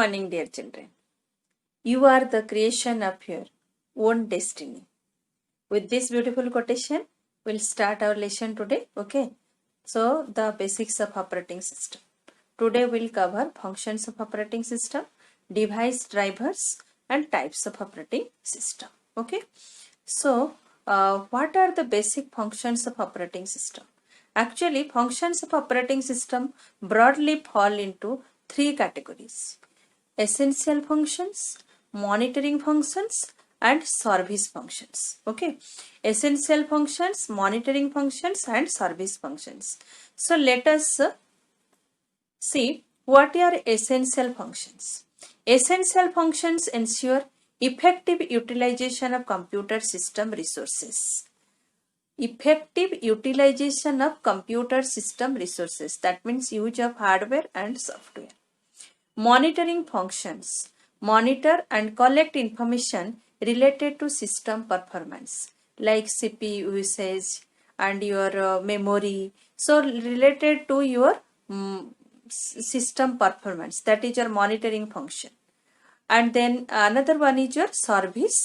morning, dear children. You are the creation of your own destiny. With this beautiful quotation, we'll start our lesson today. Okay. So, the basics of operating system. Today we'll cover functions of operating system, device drivers, and types of operating system. Okay. So, what are the basic functions of operating system? Actually, functions of operating system broadly fall into three categories: essential functions, monitoring functions, and service functions. Okay, essential functions, monitoring functions, and service functions. So let us see what are essential functions. Essential functions ensure effective utilization of computer system resources. Effective utilization of computer system resources, that means use of hardware and software. Monitoring functions monitor and collect information related to system performance like CPU usage and your memory. So related to your system performance, that is your monitoring function. And then another one is your service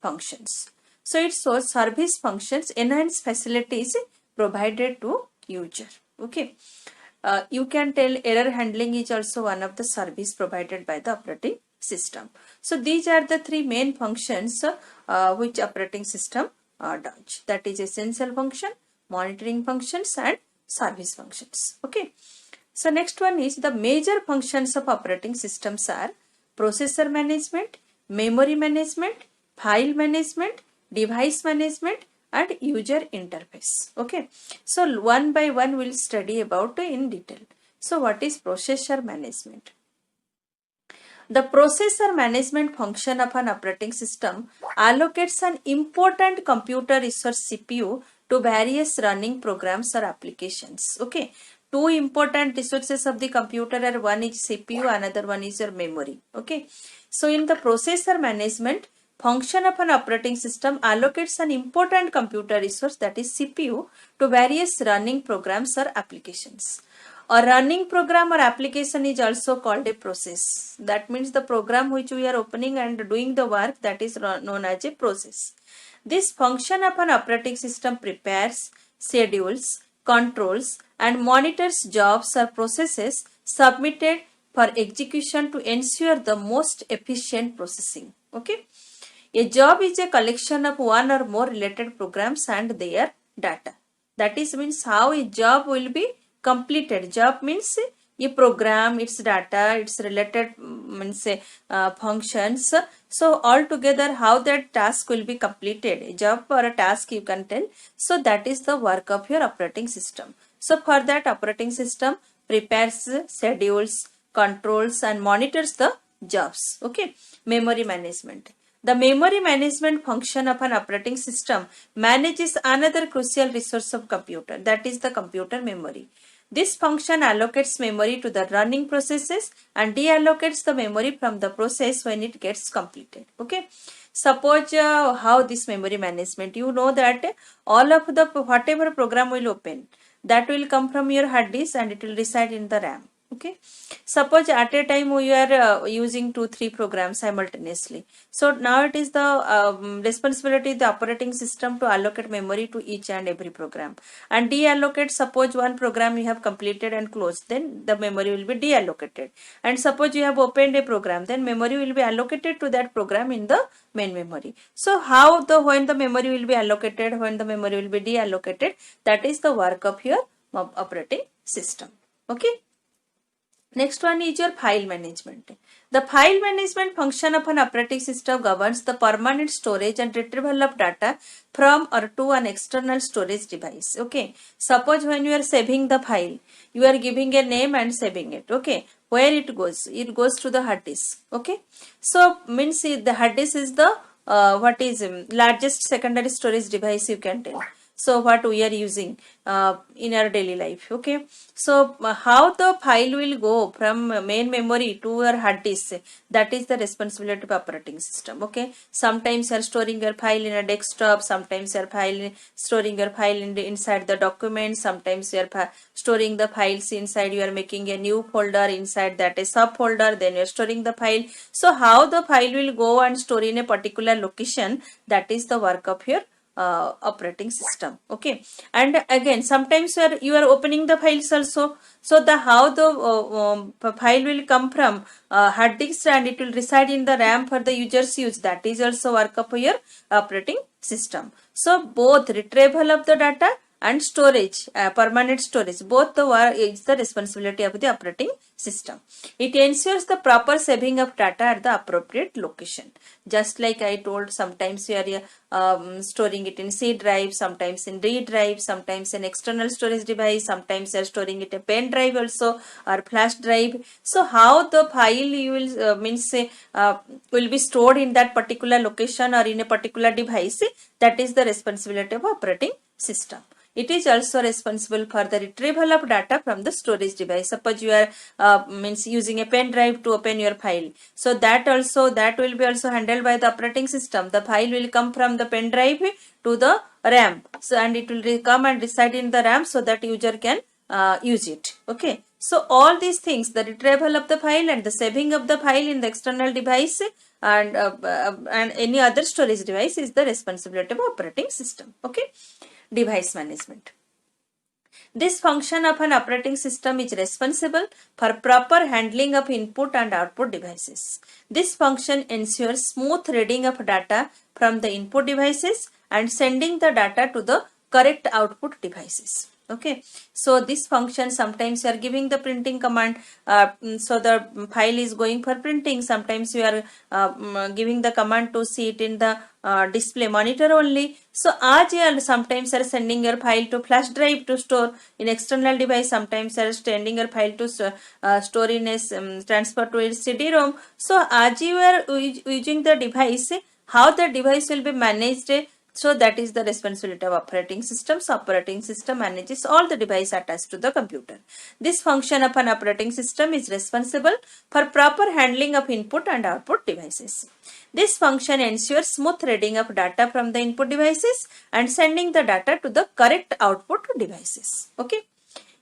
functions. So it shows service functions enhance facilities provided to user. Okay. You can tell error handling is also one of the service provided by the operating system. So these are the three main functions which operating system does. That is essential function, monitoring functions, and service functions. Okay. So next one is the major functions of operating systems are processor management, memory management, file management, device management, and user interface. Okay, so one by one we'll study about in detail. So what is processor management? The processor management function of an operating system allocates an important computer resource CPU to various running programs or applications. Okay, two important resources of the computer are, one is CPU, another one is your memory. Okay, so in the processor management function of an operating system allocates an important computer resource, that is CPU, to various running programs or applications. A running program or application is also called a process. That means the program which we are opening and doing the work, that is known as a process. This function of an operating system prepares, schedules, controls, and monitors jobs or processes submitted for execution to ensure the most efficient processing. Okay. A job is a collection of one or more related programs and their data. That is means how a job will be completed. Job means a program, its data, its related means functions. So altogether how that task will be completed. A job or a task you can tell. So that is the work of your operating system. So for that operating system prepares, schedules, controls, and monitors the jobs. Okay. Memory management. The memory management function of an operating system manages another crucial resource of computer, that is the computer memory. This function allocates memory to the running processes and deallocates the memory from the process when it gets completed. Okay. Suppose how this memory management, you know that all of the whatever program will open, that will come from your hard disk and it will reside in the RAM. Okay, suppose at a time we are using 2-3 programs simultaneously. So now it is the responsibility of the operating system to allocate memory to each and every program and deallocate. Suppose one program you have completed and closed, then the memory will be deallocated. And suppose you have opened a program, then memory will be allocated to that program in the main memory. So how when the memory will be allocated, when the memory will be deallocated, that is the work of your operating system. Okay. Next one is your file management. The file management function of an operating system governs the permanent storage and retrieval of data from or to an external storage device. Okay. Suppose when you are saving the file, you are giving a name and saving it. Okay. Where it goes? It goes to the hard disk. Okay. So means the hard disk is the largest secondary storage device you can tell. so what we are using in our daily life. Okay, so how the file will go from main memory to your hard disk, that is the responsibility of operating system. Okay, sometimes you are storing your file in a desktop, sometimes you are storing your file inside the document, sometimes you are storing the files inside, you are making a new folder, inside that a subfolder, then you are storing the file. So how the file will go and store in a particular location, that is the work of your operating system. Okay, and again sometimes you are opening the files also, so the how the file will come from hard disk and it will reside in the RAM for the user's use, that is also work of your operating system. So both retrieval of the data and storage, permanent storage, both the work is the responsibility of the operating system. It ensures the proper saving of data at the appropriate location. Just like I told, sometimes you are storing it in C drive, sometimes in D drive, sometimes in external storage device, sometimes you are storing it in pen drive also or flash drive. So how the file you will will be stored in that particular location or in a particular device, that is the responsibility of operating system. It is also responsible for the retrieval of data from the storage device. Suppose you are using a pen drive to open your file, so that will be also handled by the operating system. The file will come from the pen drive to the RAM, so and it will come and reside in the RAM so that user can use it. Okay, so all these things, the retrieval of the file and the saving of the file in the external device and any other storage device is the responsibility of operating system. Okay, device management. This function of an operating system is responsible for proper handling of input and output devices. This function ensures smooth reading of data from the input devices and sending the data to the correct output devices. Okay, so this function, sometimes you are giving the printing command, so the file is going for printing. Sometimes you are giving the command to see it in the display monitor only. So as you are sometimes are sending your file to flash drive to store in external device, sometimes you are sending your file to store in a transfer to a CD-ROM. So as you are using the device, how the device will be managed, so that is the responsibility of operating system. So operating system manages all the device attached to the computer. This function of an operating system is responsible for proper handling of input and output devices. This function ensures smooth reading of data from the input devices and sending the data to the correct output devices. Okay.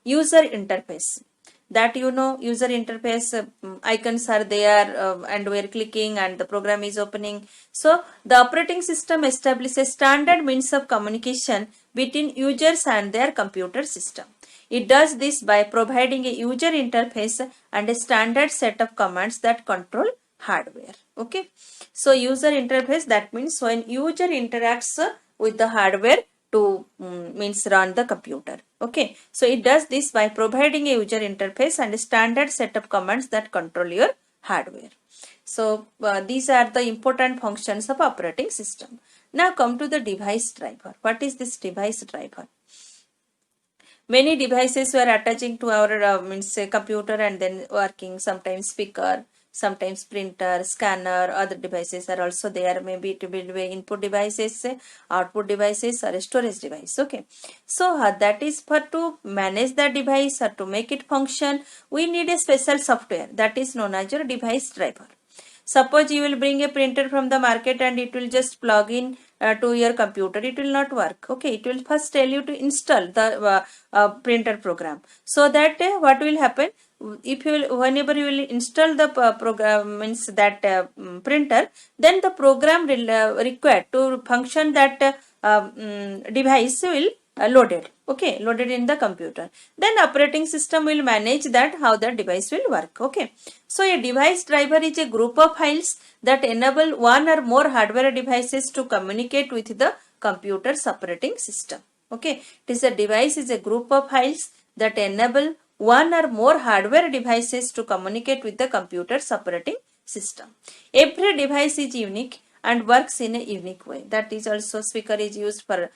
User interface. That user interface icons are there and we are clicking and the program is opening. So the operating system establishes standard means of communication between users and their computer system. It does this by providing a user interface and a standard set of commands that control hardware. Okay, so user interface, that means when user interacts with the hardware to means run the computer. Okay, so it does this by providing a user interface and a standard set of commands that control your hardware. So these are the important functions of operating system. Now come to the device driver. What is this device driver? Many devices were attaching to our computer and then working. Sometimes speaker, sometimes printer, scanner, other devices are also there. Maybe it will be input devices, output devices, or storage device. Okay, so that is for to manage the device or to make it function, we need a special software that is known as your device driver. Suppose you will bring a printer from the market and it will just plug in to your computer, it will not work. Okay, it will first tell you to install the printer program. So that what will happen, if you will, whenever you will install the program means that printer, then the program will required to function that device will loaded. Okay, loaded in the computer. Then operating system will manage that how the device will work. Okay, so a device driver is a group of files that enable one or more hardware devices to communicate with the computer's operating system. Okay, it is a device is a group of files that enable one or more hardware devices to communicate with the computer's operating system. Every device is unique and works in a unique way. That is also speaker is used for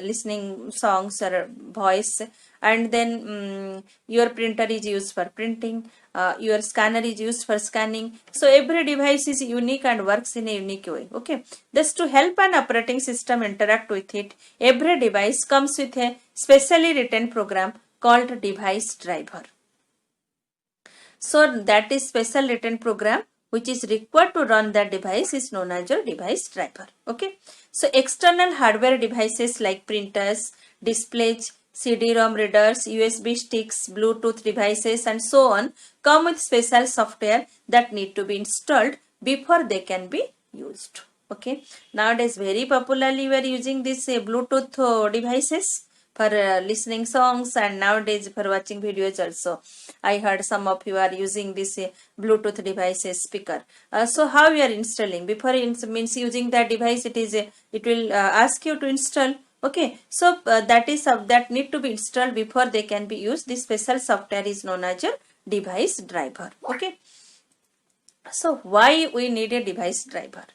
listening songs or voice, and then your printer is used for printing, your scanner is used for scanning. So every device is unique and works in a unique way. Okay, thus to help an operating system interact with it, every device comes with a specially written program called device driver. So that is special written program which is required to run that device is known as your device driver. Okay. So external hardware devices like printers, displays, CD-ROM readers, USB sticks, Bluetooth devices and so on come with special software that need to be installed before they can be used. Okay. Nowadays very popularly we are using these Bluetooth devices for listening songs, and nowadays for watching videos also. I heard some of you are using this Bluetooth devices speaker. So how you are installing? Before means using that device, it will ask you to install. Okay, so that need to be installed before they can be used. This special software is known as a device driver. Okay, so why we need a device driver?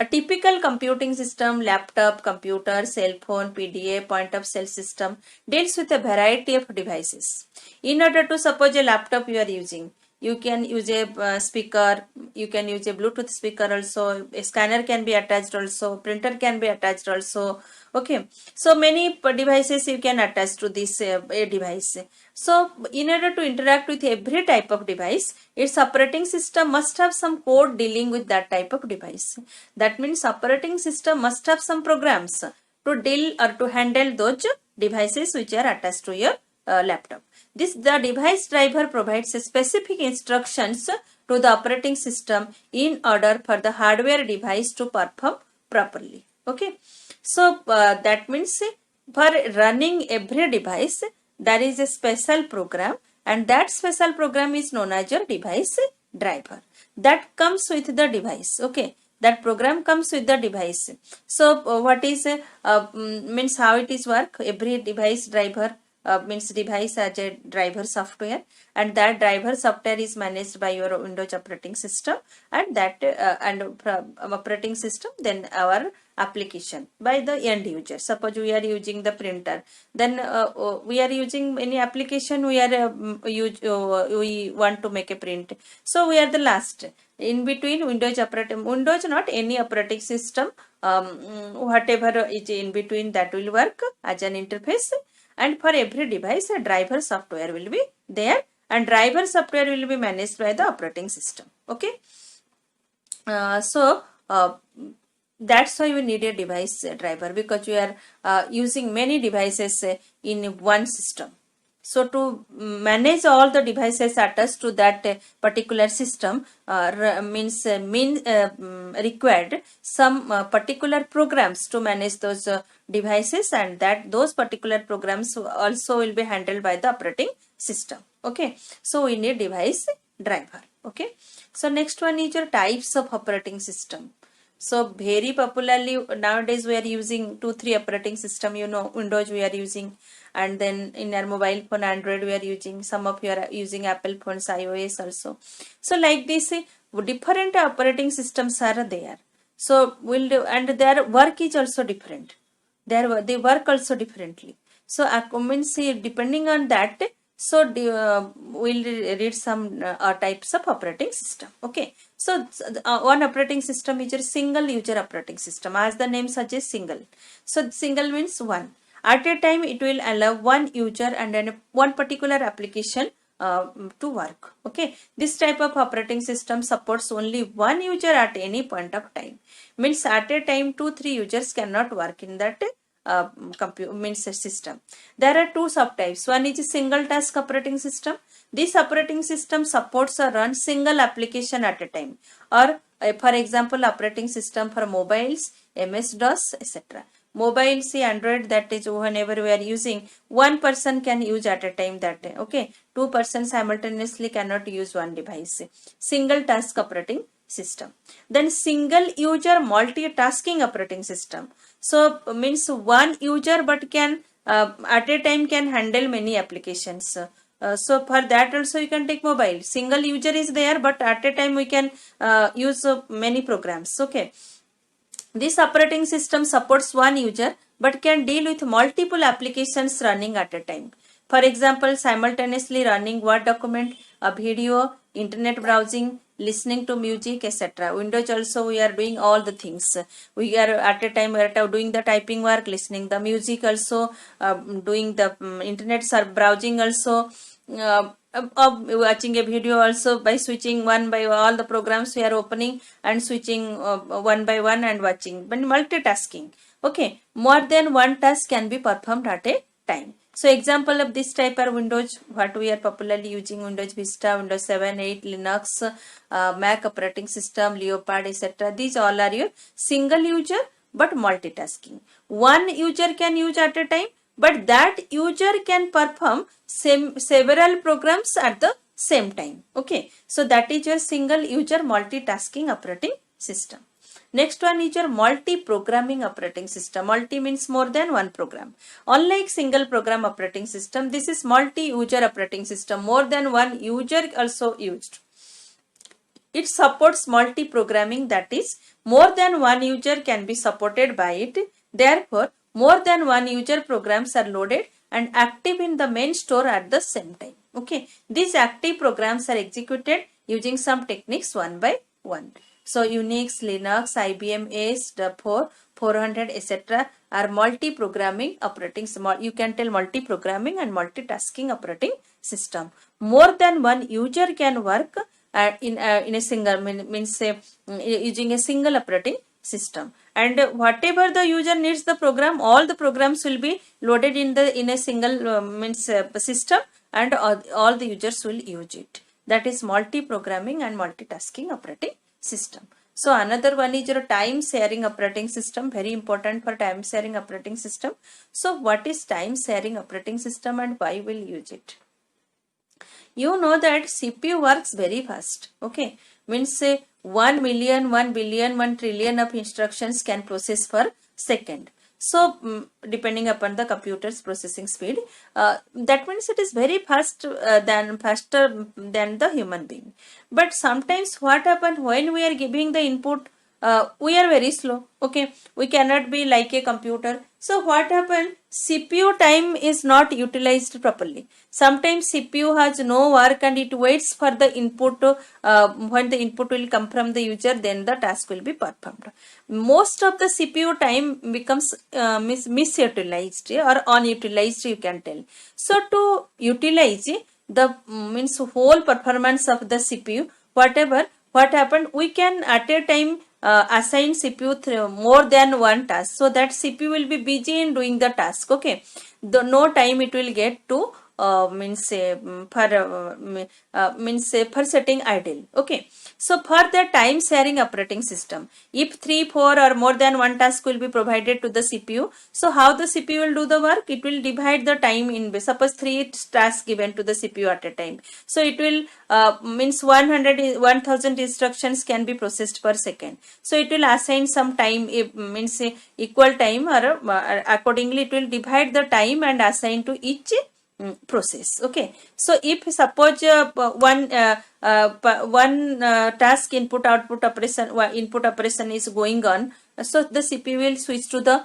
A typical computing system, laptop, computer, cell phone, PDA, point of sale system deals with a variety of devices. In order to suppose a laptop you are using, you can use a speaker, you can use a Bluetooth speaker also, a scanner can be attached also, printer can be attached also. Okay, so many devices you can attach to this a device. So in order to interact with every type of device, its operating system must have some code dealing with that type of device. That means operating system must have some programs to deal or to handle those devices which are attached to your laptop. The device driver provides specific instructions to the operating system in order for the hardware device to perform properly. Okay, so that means for running every device there is a special program, and that special program is known as your device driver that comes with the device. Okay, that program comes with the device. So what is means how it is work? Every device driver means device as a driver software, and that driver software is managed by your Windows operating system, and that operating system then our application by the end user. Suppose we are using the printer, then we are using any application, we are we want to make a print, so we are the last in between Windows not any operating system, whatever is in between that will work as an interface. And for every device a driver software will be there, and driver software will be managed by the operating system. Okay, so that's why we need a device driver, because we are using many devices in one system. So to manage all the devices attached to that particular system required some particular programs to manage those devices, and that those particular programs also will be handled by the operating system. Okay, so we need device driver. Okay, so next one is your types of operating system. So very popularly nowadays we are using 2-3 operating system. You know, Windows we are using, and then in our mobile phone Android we are using. Some of you are using Apple phones, iOS also. So like this, different operating systems are there. So and their work is also different. They work also differently. So means depending on that. So we'll read some types of operating system. Okay, so one operating system is a single user operating system, as the name suggests, single. So single means one. At a time it will allow one user and then one particular application to work. Okay, this type of operating system supports only one user at any point of time. Means at a time 2-3 users cannot work in that system. There are two subtypes. One is a single task operating system. This operating system supports or runs single application at a time, or for example operating system for mobiles, MS-DOS, etc. Mobile, see Android, that is whenever we are using, one person can use at a time that. Okay, two persons simultaneously cannot use one device. Single task operating system. Then single user multitasking operating system. So means one user but can at a time can handle many applications. So for that also you can take mobile. Single user is there, but at a time we can use many programs. Okay, this operating system supports one user but can deal with multiple applications running at a time. For example, simultaneously running Word document, a video, internet browsing, listening to music, etc. Windows also we are doing all the things. We are at a time we are doing the typing work, listening the music also, doing the internet browsing also, watching a video also by switching one by all the programs we are opening and switching one by one and watching. But multitasking. Okay, more than one task can be performed at a time. So example of this type are Windows, what we are popularly using, Windows Vista, Windows 7, 8, Linux, Mac operating system, Leopard, etc. These all are your single user but multitasking. One user can use at a time, but that user can perform several programs at the same time. Okay, so that is your single user multitasking operating system. Next one is your multi-programming operating system. Multi means more than one program. Unlike single program operating system, this is multi-user operating system. More than one user also used. It supports multi-programming, that is, more than one user can be supported by it. Therefore, more than one user programs are loaded and active in the main store at the same time. Okay, these active programs are executed using some techniques one by one. So Unix, Linux, IBM ACE, 400, etc. are multi-programming operating. You can tell multi-programming and multitasking operating system. More than one user can work in a single means using a single operating system, and whatever the user needs the program, all the programs will be loaded in a single system, and all the users will use it. That is multi-programming and multitasking operating system. So another one is your time sharing operating system, very important for time sharing operating system. So what is time sharing operating system and why will use it? You know that CPU works very fast. Okay, means say 1 million, 1 billion, 1 trillion of instructions can process per second. So depending upon the computer's processing speed, that means it is very fast faster than the human being. But sometimes what happens when we are giving the input, we are very slow. Okay, we cannot be like a computer. So what happens? CPU time is not utilized properly. Sometimes CPU has no work and it waits for the input. When the input will come from the user, then the task will be performed. Most of the CPU time becomes misutilized or unutilized, you can tell. So to utilize the means whole performance of the CPU, what happened, we can at a time assign CPU through more than one task, so that CPU will be busy in doing the task. Okay, no time it will get to for setting idle. Okay, so for the time sharing operating system, if 3, 4 or more than one task will be provided to the CPU, so how the CPU will do the work? It will divide the time in, suppose 3 tasks given to the CPU at a time, so it will 1000 instructions can be processed per second, so it will assign some time, equal time, or accordingly it will divide the time and assign to each process. Okay, so if suppose one task input operation is going on, so the CPU will switch to the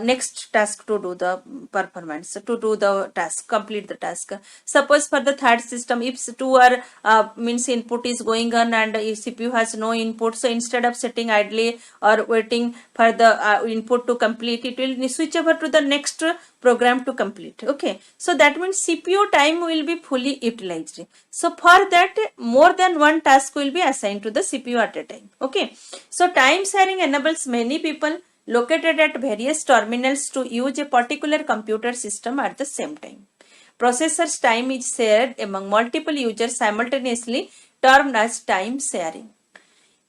next task to do the performance, to do the task, complete the task. Suppose for the third system, if 2 are input is going on and if CPU has no input, so instead of sitting idly or waiting for the input to complete, it will switch over to the next program to complete. Okay, so that means CPU time will be fully utilized. So for that, more than one task will be assigned to the CPU at a time. Okay, so time sharing enables many people located at various terminals to use a particular computer system at the same time. Processor's time is shared among multiple users simultaneously, termed as time sharing.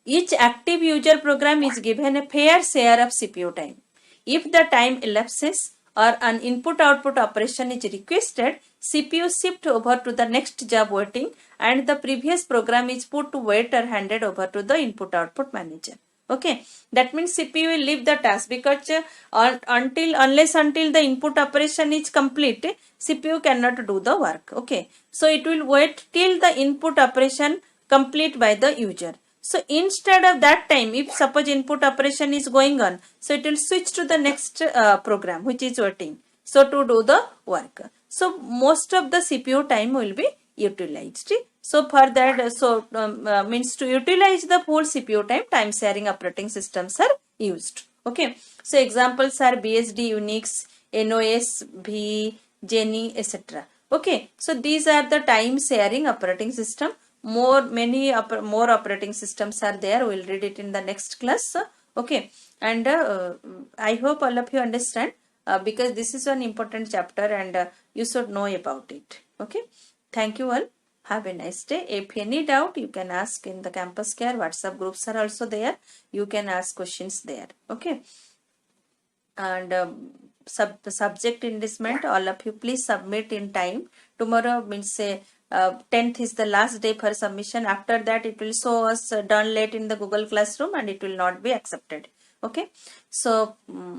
Each active user program is given a fair share of CPU time. If the time elapses or an input-output operation is requested, CPU shift over to the next job waiting and the previous program is put to wait or handed over to the input-output manager. Okay, that means CPU will leave the task because unless the input operation is complete, CPU cannot do the work. Okay, so it will wait till the input operation complete by the user. So instead of that time, if suppose input operation is going on, so it will switch to the next program which is waiting, so to do the work. So most of the CPU time will be utilized. So for that, means to utilize the full CPU time, time sharing operating systems are used. Okay. So examples are BSD, Unix, NOS, V, Jenny, etc. Okay. So these are the time sharing operating system. More operating systems are there. We'll read it in the next class. Okay. And I hope all of you understand, because this is an important chapter, and you should know about it. Okay. Thank you all. Have a nice day. If any doubt, you can ask in the campus care. WhatsApp groups are also there. You can ask questions there. Okay. And subject enlistment, all of you please submit in time. Tomorrow means say 10th is the last day for submission. After that, it will show us done late in the Google Classroom, and it will not be accepted. Okay. So